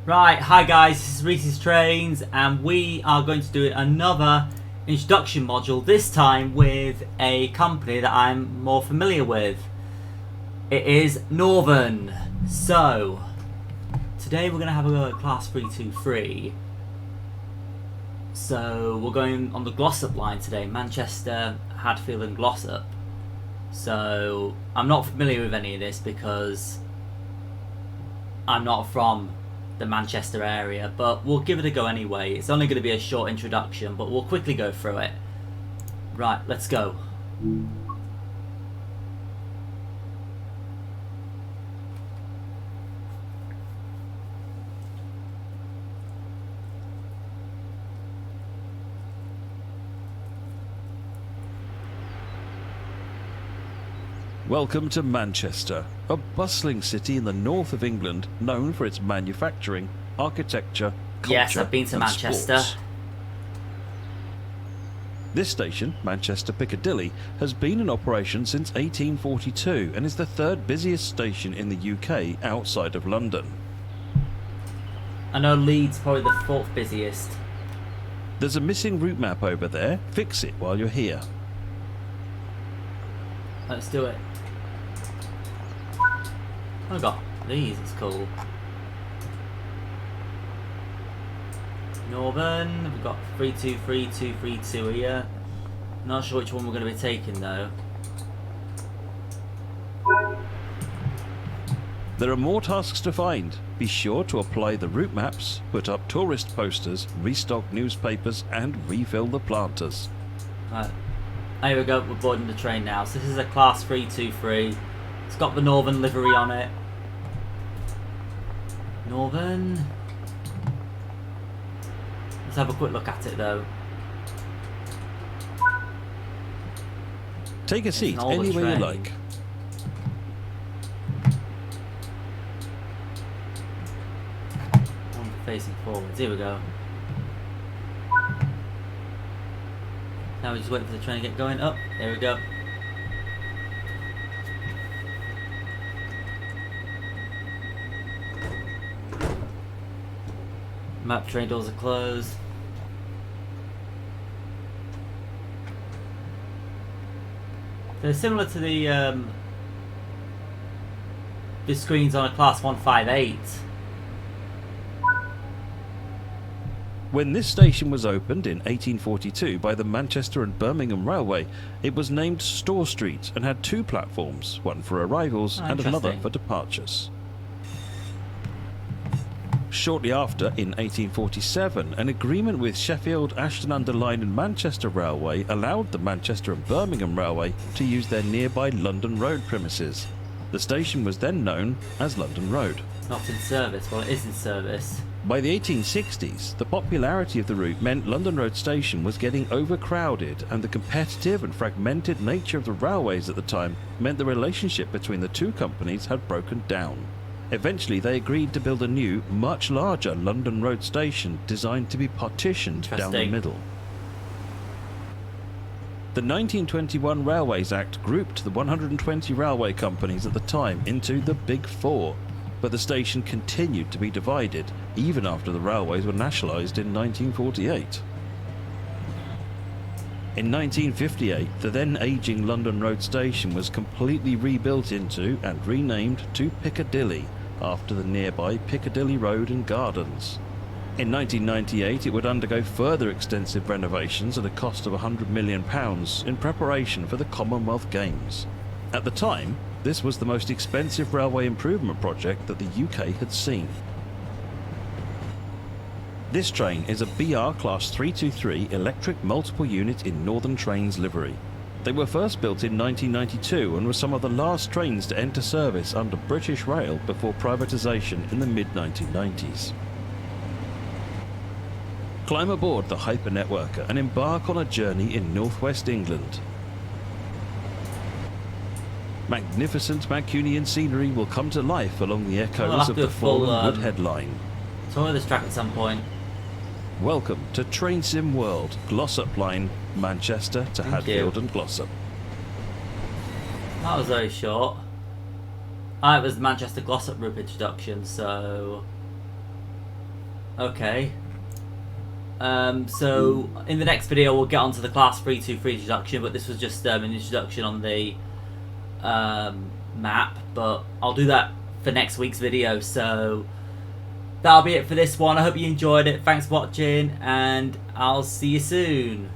Right, hi guys, this is Reese's Trains, and we are going to do another introduction module, this time with a company that I'm more familiar with. It is Northern. So, today we're going to have a go at Class 323. So, we're going on the Glossop line today, Manchester, Hadfield and Glossop. So, I'm not familiar with any of this because I'm not from the Manchester area, but we'll give it a go anyway. It's only going to be a short introduction, but we'll quickly go through it. Right, let's go. Welcome to Manchester, a bustling city in the north of England known for its manufacturing, architecture, culture Yes, I've been to and Manchester. sports. This station, Manchester Piccadilly, has been in operation since 1842 and is the third busiest station in the UK outside of London. I know Leeds is probably the fourth busiest. There's a missing route map over there. Fix it while you're here. Let's do it. Oh, I got these, it's cool. Northern, we've got 323, 232 here. Not sure which one we're going to be taking though. There are more tasks to find. Be sure to apply the route maps, put up tourist posters, restock newspapers and refill the planters. Right. Here we go, we're boarding the train now. So this is a Class 323. It's got the Northern livery on it. Northern. Let's have a quick look at it though. Take a seat an older anywhere you train. like. One facing forwards. Here we go. Now we just wait for the train to get going. Up. There we go. Map train doors are closed. They're similar to the screens on a Class 158. When this station was opened in 1842 by the Manchester and Birmingham Railway, it was named Store Street and had two platforms, one for arrivals and another interesting. for departures. Shortly after, in 1847, an agreement with Sheffield, Ashton-under-Lyne and Manchester Railway allowed the Manchester and Birmingham Railway to use their nearby London Road premises. The station was then known as London Road. Not in service. Well, it is in service. By the 1860s, the popularity of the route meant London Road Station was getting overcrowded, and the competitive and fragmented nature of the railways at the time meant the relationship between the two companies had broken down. Eventually, they agreed to build a new, much larger London Road Station designed to be partitioned down the Interesting. middle. The 1921 Railways Act grouped the 120 railway companies at the time into the Big Four, but the station continued to be divided even after the railways were nationalised in 1948. In 1958, the then ageing London Road Station was completely rebuilt into and renamed to Piccadilly, after the nearby Piccadilly Road and Gardens. In 1998, it would undergo further extensive renovations at a cost of £100 million in preparation for the Commonwealth Games. At the time, this was the most expensive railway improvement project that the UK had seen. This train is a BR Class 323 electric multiple unit in Northern Trains livery. They were first built in 1992 and were some of the last trains to enter service under British Rail before privatisation in the mid-1990s. Climb aboard the Hyper Networker and embark on a journey in northwest England. Magnificent Mancunian scenery will come to life along the We'll echoes have of to the do a full, fallen Woodhead line. Tour this track at some point. Welcome to Train Sim World, Glossop Line, Manchester to Thank Hadfield you. and Glossop. That was very short. It was the Manchester Glossop route introduction, so Okay. So in the next video we'll get onto the Class 323 introduction, but this was just an introduction on the map, but I'll do that for next week's video. So that'll be it for this one. I hope you enjoyed it. Thanks for watching, and I'll see you soon.